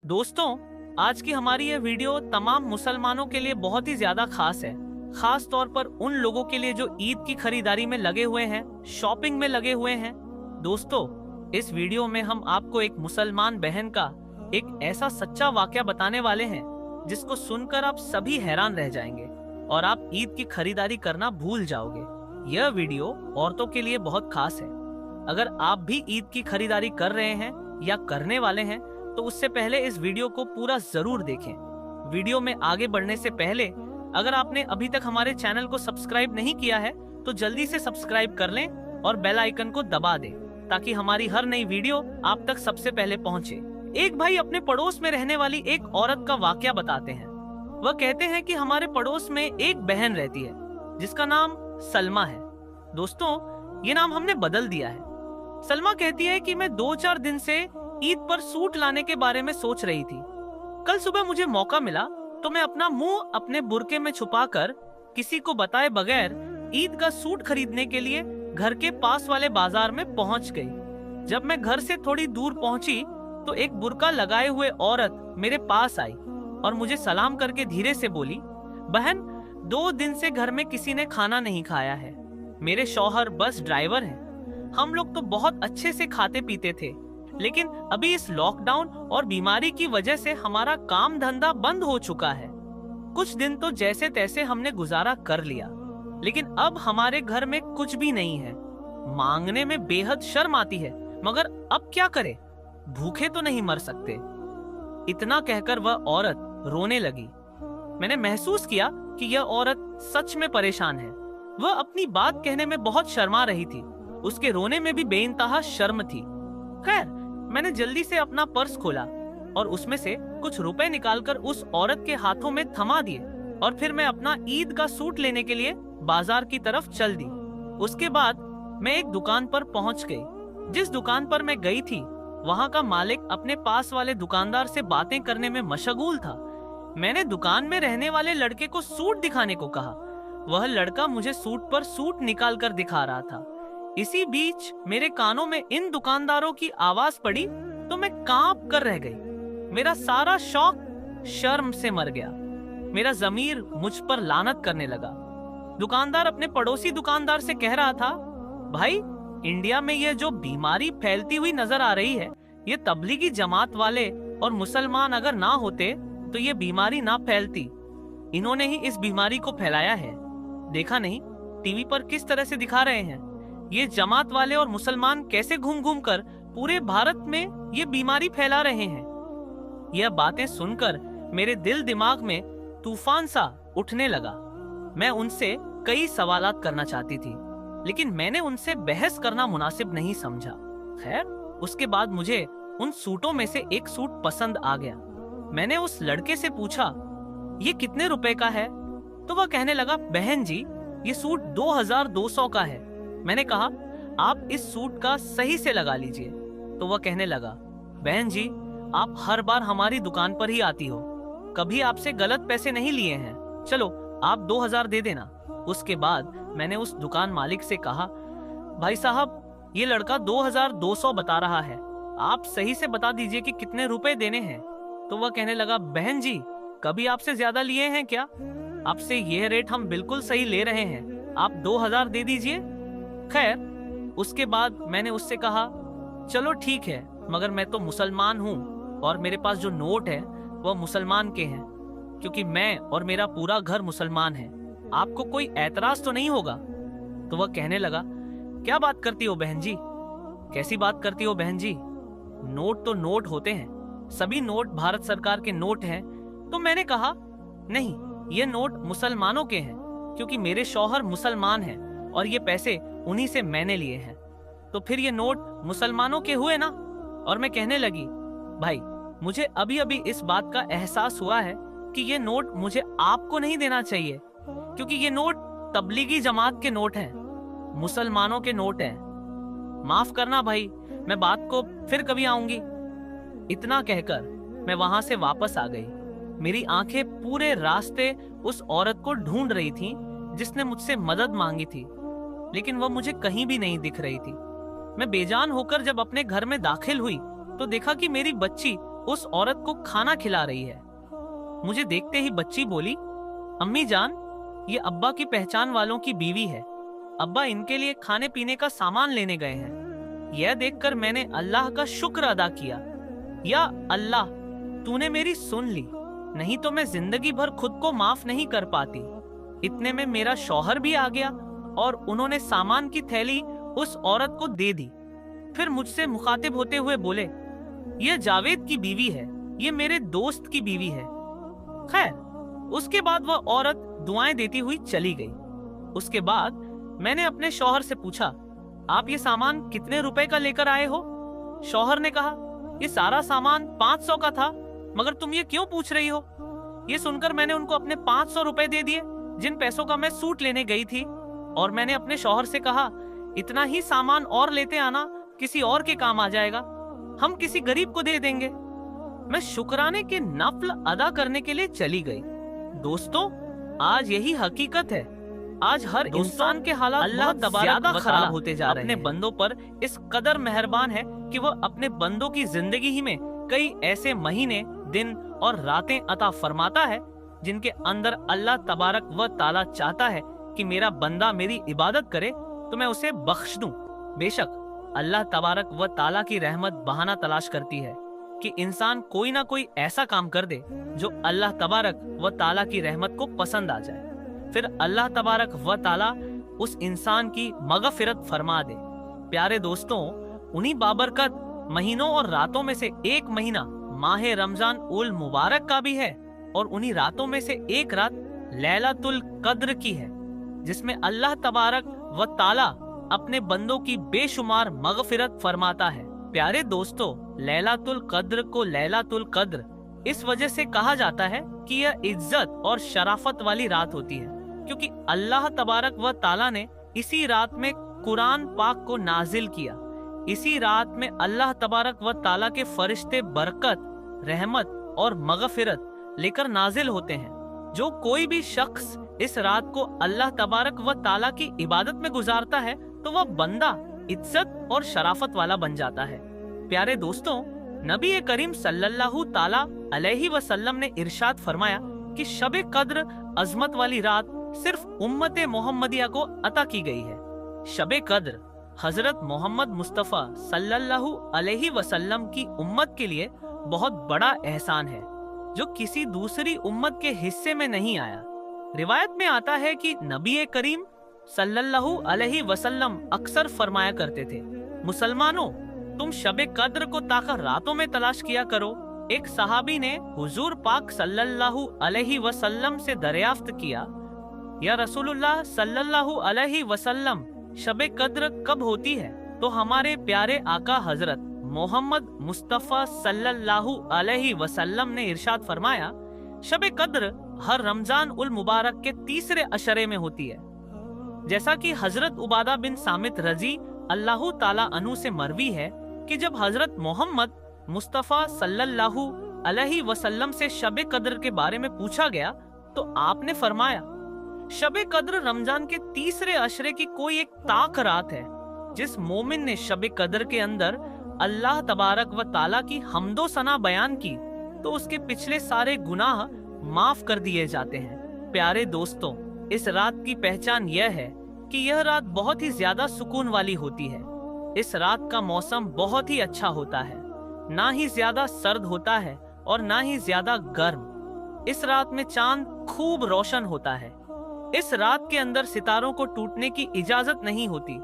दोस्तों, आज की हमारी ये वीडियो तमाम मुसलमानों के लिए बहुत ही ज्यादा खास है। खास तौर पर उन लोगों के लिए जो ईद की खरीदारी में लगे हुए हैं, शॉपिंग में लगे हुए हैं। दोस्तों, इस वीडियो में हम आपको एक मुसलमान बहन का एक ऐसा सच्चा वाकया बताने वाले हैं जिसको सुनकर आप सभी हैरान रह जाएंगे और आप ईद की खरीदारी करना भूल जाओगे। यह वीडियो औरतों के लिए बहुत खास है। अगर आप भी ईद की खरीदारी कर रहे हैं या करने वाले हैं तो उससे पहले इस वीडियो को पूरा जरूर देखें। वीडियो में आगे बढ़ने से पहले अगर आपने अभी तक हमारे चैनल को सब्सक्राइब नहीं किया है तो जल्दी से सब्सक्राइब कर लें और बेल आइकन को दबा दें ताकि हमारी हर नई वीडियो आप तक सबसे पहले पहुंचे। एक भाई अपने पड़ोस में रहने वाली एक औरत का वाकया बताते हैं। वह कहते हैं कि हमारे पड़ोस में एक बहन रहती है जिसका नाम सलमा है। दोस्तों, ये नाम हमने बदल दिया है। सलमा कहती है कि मैं 2-4 दिन से ईद पर सूट लाने के बारे में सोच रही थी। कल सुबह मुझे मौका मिला तो मैं अपना मुंह अपने बुर्के में छुपाकर किसी को बताए बगैर ईद का सूट खरीदने के लिए घर के पास वाले बाजार में पहुंच गई। जब मैं घर से थोड़ी दूर पहुंची तो एक बुर्का लगाए हुए औरत मेरे पास आई और मुझे सलाम करके धीरे से बोली, बहन, 2 दिन से घर में किसी ने खाना नहीं खाया है। मेरे शौहर बस ड्राइवर हैं। हम लोग तो बहुत अच्छे से खाते पीते थे, लेकिन अभी इस लॉकडाउन और बीमारी की वजह से हमारा काम धंधा बंद हो चुका है। कुछ दिन तो जैसे तैसे हमने गुजारा कर लिया, लेकिन अब हमारे घर में कुछ भी नहीं है। मांगने में बेहद शर्म आती है, मगर अब क्या करें, भूखे तो नहीं मर सकते। इतना कहकर वह औरत रोने लगी। मैंने महसूस किया कि यह औरत सच में परेशान है। वह अपनी बात कहने में बहुत शर्मा रही थी। उसके रोने में भी बेइंतहा शर्म थी। खैर, मैंने जल्दी से अपना पर्स खोला और उसमें से कुछ रुपए निकालकर उस औरत के हाथों में थमा दिए और फिर मैं अपना ईद का सूट लेने के लिए बाजार की तरफ चल दी। उसके बाद मैं एक दुकान पर पहुंच गई। जिस दुकान पर मैं गई थी वहां का मालिक अपने पास वाले दुकानदार से बातें करने में मशगूल था। मैंने दुकान में रहने वाले लड़के को सूट दिखाने को कहा। वह लड़का मुझे सूट पर सूट निकाल कर दिखा रहा था। इसी बीच मेरे कानों में इन दुकानदारों की आवाज पड़ी तो मैं कांप कर रह गई। मेरा सारा शौक शर्म से मर गया। मेरा ज़मीर मुझ पर लानत करने लगा। दुकानदार अपने पड़ोसी दुकानदार से कह रहा था, भाई, इंडिया में यह जो बीमारी फैलती हुई नजर आ रही है, ये तबलीगी जमात वाले और मुसलमान अगर ना होते तो ये बीमारी ना फैलती। इन्होंने ही इस बीमारी को फैलाया है। देखा नहीं, टीवी पर किस तरह से दिखा रहे हैं। ये जमात वाले और मुसलमान कैसे घूम घूम कर पूरे भारत में ये बीमारी फैला रहे हैं। यह बातें सुनकर मेरे दिल दिमाग में तूफान सा उठने लगा। मैं उनसे कई सवालात करना चाहती थी, लेकिन मैंने उनसे बहस करना मुनासिब नहीं समझा। खैर, उसके बाद मुझे उन सूटों में से एक सूट पसंद आ गया। मैंने उस लड़के से पूछा, ये कितने रुपए का है? तो वह कहने लगा, बहन जी, ये सूट 2200 का है। मैंने कहा, आप इस सूट का सही से लगा लीजिए। तो वह कहने लगा, बहन जी, आप हर बार हमारी दुकान पर ही आती हो, कभी आपसे गलत पैसे नहीं लिए हैं। चलो, आप 2000 दे देना। उसके बाद मैंने उस दुकान मालिक से कहा, भाई साहब, ये लड़का 2200 बता रहा है, आप सही से बता दीजिए कि कितने रुपए देने हैं। तो वह कहने लगा, बहन जी, कभी आपसे ज्यादा लिए हैं क्या? आपसे यह रेट हम बिल्कुल सही ले रहे हैं, आप 2000 दे दीजिए। खैर, उसके बाद मैंने उससे कहा, चलो ठीक है, मगर मैं तो मुसलमान हूँ और मेरे पास जो नोट है वह मुसलमान के हैं, क्योंकि मैं और मेरा पूरा घर मुसलमान है। आपको कोई एतराज तो नहीं होगा? तो वह कहने लगा, क्या बात करती हो बहन जी? कैसी बात करती हो बहन जी? नोट तो नोट होते हैं, सभी नोट भारत सरकार के नोट हैं। तो मैंने कहा, नहीं, ये नोट मुसलमानों के हैं, क्योंकि मेरे शौहर मुसलमान हैं और ये पैसे उन्हीं से मैंने लिए हैं। तो फिर ये नोट मुसलमानों के हुए ना? और मैं कहने लगी, भाई, मुझे अभी अभी इस बात का एहसास हुआ है कि ये नोट मुझे आपको नहीं देना चाहिए, क्योंकि ये नोट तबलीगी जमात के नोट हैं, मुसलमानों के नोट हैं। माफ करना भाई, मैं बात को फिर कभी आऊंगी। इतना कहकर मैं वहां से वापस आ गई। मेरी आंखें पूरे रास्ते उस औरत को ढूंढ रही थीं जिसने मुझसे मदद मांगी थी, लेकिन वह मुझे कहीं भी नहीं दिख रही थी। मैं बेजान होकर जब अपने घर में दाखिल हुई तो देखा कि मेरी बच्ची उस औरत को खाना खिला रही है। मुझे देखते ही बच्ची बोली, अम्मी जान, ये अब्बा की पहचान वालों की बीवी है। अब्बा इनके लिए खाने पीने का सामान लेने गए हैं। यह देखकर मैंने अल्लाह का शुक्र अदा किया। या अल्लाह, तूने मेरी सुन ली, नहीं तो मैं जिंदगी भर खुद को माफ नहीं कर पाती। इतने में मेरा शौहर भी आ गया और उन्होंने सामान की थैली उस औरत को दे दी। फिर मुझसे मुखातिब होते हुए बोले, यह जावेद की बीवी है, ये मेरे दोस्त की बीवी है। खैर, उसके बाद वह औरत दुआएं देती हुई चली गई। उसके बाद मैंने अपने शौहर से पूछा, आप ये सामान कितने रुपए का लेकर आए हो? शौहर ने कहा, ये सारा सामान 500 का था, मगर तुम ये क्यों पूछ रही हो? ये सुनकर मैंने उनको अपने 500 रुपए दे दिए, जिन पैसों का मैं सूट लेने गई थी। और मैंने अपने शौहर से कहा, इतना ही सामान और लेते आना, किसी और के काम आ जाएगा, हम किसी गरीब को दे देंगे। मैं शुक्राने के नफल अदा करने के लिए चली गई। दोस्तों, आज यही हकीकत है। आज हर इंसान के हालात अल्लाह ज्यादा खराब होते जा रहे हैं। अपने बंदों पर इस कदर मेहरबान है कि वह अपने बंदों की जिंदगी ही में कई ऐसे महीने, दिन और रातें अता फरमाता है जिनके अंदर अल्लाह तबारक व ताला चाहता है कि मेरा बंदा मेरी इबादत करे तो मैं उसे बख्श दूं। बेशक अल्लाह तबारक व ताला की रहमत बहाना तलाश करती है कि इंसान कोई ना कोई ऐसा काम कर दे जो अल्लाह तबारक व ताला की रहमत को पसंद आ जाए। फिर अल्लाह तबारक व ताला उस इंसान की मगफिरत फरमा दे। प्यारे दोस्तों, उन्हीं बाबरकत महीनों और रातों में से एक महीना माह रमजान उल मुबारक का भी है, और उन्हीं रातों में से एक रात लैलतुल कद्र की है, जिसमें अल्लाह तबारक व ताला अपने बंदों की बेशुमार मगफिरत फरमाता है। प्यारे दोस्तों, लैलतुल कद्र को लैलतुल कद्र इस वजह से कहा जाता है कि यह इज्जत और शराफत वाली रात होती है, क्योंकि अल्लाह तबारक व ताला ने इसी रात में कुरान पाक को नाजिल किया। इसी रात में अल्लाह तबारक व ताला के फरिश्ते बरकत, रहमत और मगफिरत लेकर नाजिल होते हैं। जो कोई भी शख्स इस रात को अल्लाह तबारक व ताला की इबादत में गुजारता है तो वह बंदा इज्जत और शराफत वाला बन जाता है। प्यारे दोस्तों, नबी करीम सल्लल्लाहु ताला अलैहि वसल्लम ने इरशाद फरमाया कि शबे कद्र अजमत वाली रात सिर्फ उम्मत मोहम्मदिया को अता की गई है। शबे कद्र हजरत मोहम्मद मुस्तफा सल्लल्लाहु अलैहि वसल्लम की उम्मत के लिए बहुत बड़ा एहसान है, जो किसी दूसरी उम्मत के हिस्से में नहीं आया। रिवायत में आता है कि नबी करीम सल्लल्लाहु अलैहि वसल्लम अक्सर फरमाया करते थे, मुसलमानों, तुम शबे कद्र को ताकर रातों में तलाश किया करो। एक सहाबी ने हुजूर पाक सल्लल्लाहु अलैहि वसल्लम से दरियाफ्त किया, या रसूलुल्लाह सल्लल्लाहु अलैहि वसल्लम, शबे कद्र कब होती है? तो हमारे प्यारे आका हजरत मोहम्मद मुस्तफा सल्लल्लाहु अलैहि वसल्लम ने इरशाद फरमाया, शबे कद्र हर रमजान उल मुबारक के तीसरे अशरे में होती है। जैसा कि हजरत उबादा बिन सामित रजी अल्लाह ताला अन्हु से मरवी है कि जब हजरत मोहम्मद मुस्तफा सल्लल्लाहु अलैहि वसल्लम से शबे कद्र के बारे में पूछा गया तो आपने फरमाया, शबे कद्र रमजान के तीसरे अशरे की कोई एक ताक रात है। जिस मोमिन ने शबे कद्र के अंदर अल्लाह तबारक व ताला की हम्दो सना बयान की तो उसके पिछले सारे गुनाह माफ कर दिए जाते हैं। प्यारे दोस्तों, इस रात की पहचान यह है कि यह रात बहुत ही ज्यादा सुकून वाली होती है। इस रात का मौसम बहुत ही अच्छा होता है, ना ही ज्यादा सर्द होता है और ना ही ज्यादा गर्म। इस रात में चांद खूब रोशन होता है। इस रात के अंदर सितारों को टूटने की इजाजत नहीं होती।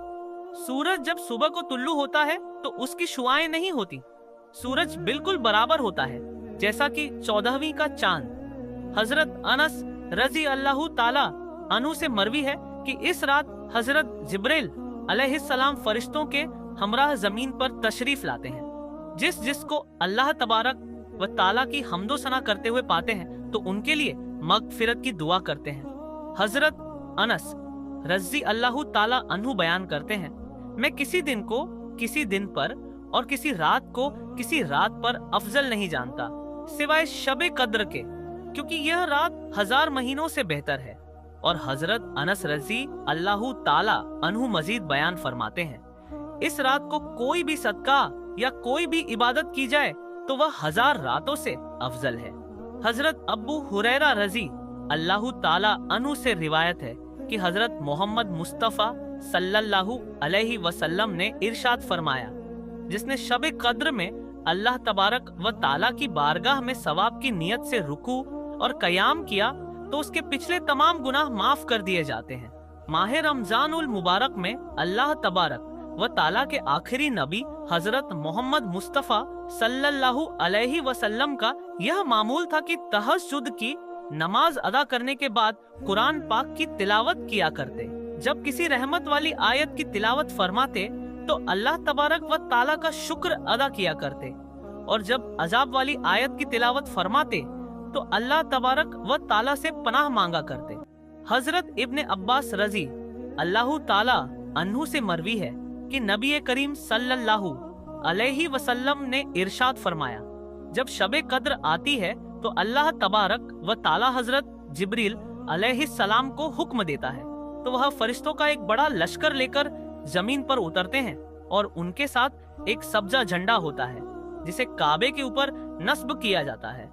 सूरज जब सुबह को तुल्लू होता है तो उसकी शुआएं नहीं होती। सूरज बिल्कुल बराबर होता है जैसा कि 14वीं का चांद। हजरत अनस रजी अल्लाह ताला अन्हु से मरवी है कि इस रात हजरत जिब्रील अलैहिस्सलाम फरिश्तों के हमराह जमीन पर तशरीफ लाते हैं। जिसको अल्लाह तबारक व ताला की हम्दो सना करते हुए पाते हैं तो उनके लिए मगफिरत की दुआ करते हैं। हजरत अनस रजी अल्लाह ताला अन्हु बयान करते हैं, मैं किसी दिन को किसी दिन पर और किसी रात को किसी रात पर अफजल नहीं जानता सिवाय शबे कद्र के, क्योंकि यह रात 1000 महीनों से बेहतर है। और हजरत अनस रजी अल्लाह ताला अन्हु मजीद बयान फरमाते हैं, इस रात को कोई भी सदका या कोई भी इबादत की जाए तो वह 1000 रातों से अफजल है। हजरत अब्बू हुरैरा रजी अल्लाह ताला अन्हु से रिवायत है कि हजरत मोहम्मद मुस्तफ़ा सल्लल्लाहु अलैहि वसल्लम ने इरशाद फरमाया, जिसने शब कद्र में अल्लाह तबारक व ताला की बारगाह में सवाब की नियत से रुकू और कयाम किया तो उसके पिछले तमाम गुनाह माफ कर दिए जाते हैं। माह रमजानुल मुबारक में अल्लाह तबारक व ताला के आखिरी नबी हजरत मोहम्मद मुस्तफ़ा सल्लल्लाहु अलैहि वसल्लम का यह मामूल था कि तहज्जुद की नमाज अदा करने के बाद कुरान पाक की तिलावत किया करते। जब किसी रहमत वाली आयत की तिलावत फरमाते तो अल्लाह तबारक व ताला का शुक्र अदा किया करते, और जब अजाब वाली आयत की तिलावत फरमाते तो अल्लाह तबारक व ताला से पनाह मांगा करते। हजरत इब्ने अब्बास रजी अल्लाह ताला अन्हु से मरवी है कि नबी करीम सल्लल्लाहु अलैहि वसल्लम ने इरशाद फरमाया, जब शबे कद्र आती है तो अल्लाह तबारक व ताला हजरत जिब्रील अलैहिस्सलाम को हुक्म देता है तो वह फरिश्तों का एक बड़ा लश्कर लेकर जमीन पर उतरते हैं और उनके साथ एक सब्जा झंडा होता है जिसे काबे के ऊपर नस्ब किया जाता है।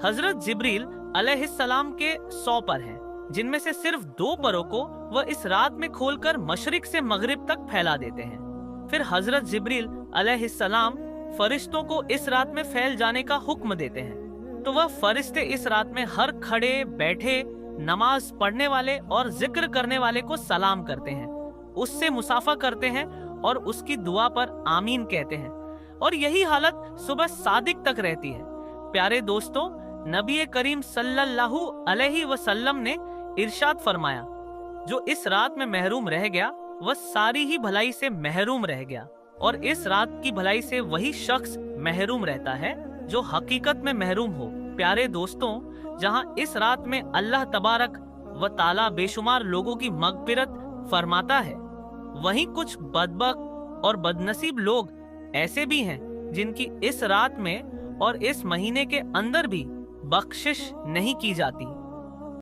हजरत जिब्रील अलैहिस्सलाम के 100 पर हैं, जिनमें से सिर्फ 2 परों को वह इस रात में खोलकर मशरिक से मगरिब तक फैला देते हैं। फिर हजरत जिब्रील अलैहिस्सलाम फरिश्तों को इस रात में फैल जाने का हुक्म देते हैं तो वह फरिश्ते इस रात में हर खड़े बैठे नमाज पढ़ने वाले और जिक्र करने वाले को सलाम करते हैं, उससे मुसाफा करते हैं और उसकी दुआ पर आमीन कहते हैं, और यही हालत सुबह सादिक तक रहती है। प्यारे दोस्तों, नबी करीम सल्लल्लाहु अलैहि वसल्लम ने इरशाद फरमाया, जो इस रात में महरूम रह गया वह सारी ही भलाई से महरूम रह गया, और इस रात की भलाई से वही शख्स महरूम रहता है जो हकीकत में महरूम हो। प्यारे दोस्तों, जहां इस रात में अल्लाह तबारक व ताला बेशुमार लोगों की मगफिरत फरमाता है, वहीं कुछ बदबख्त और बदनसीब लोग ऐसे भी हैं जिनकी इस रात में और इस महीने के अंदर भी बख्शिश नहीं की जाती।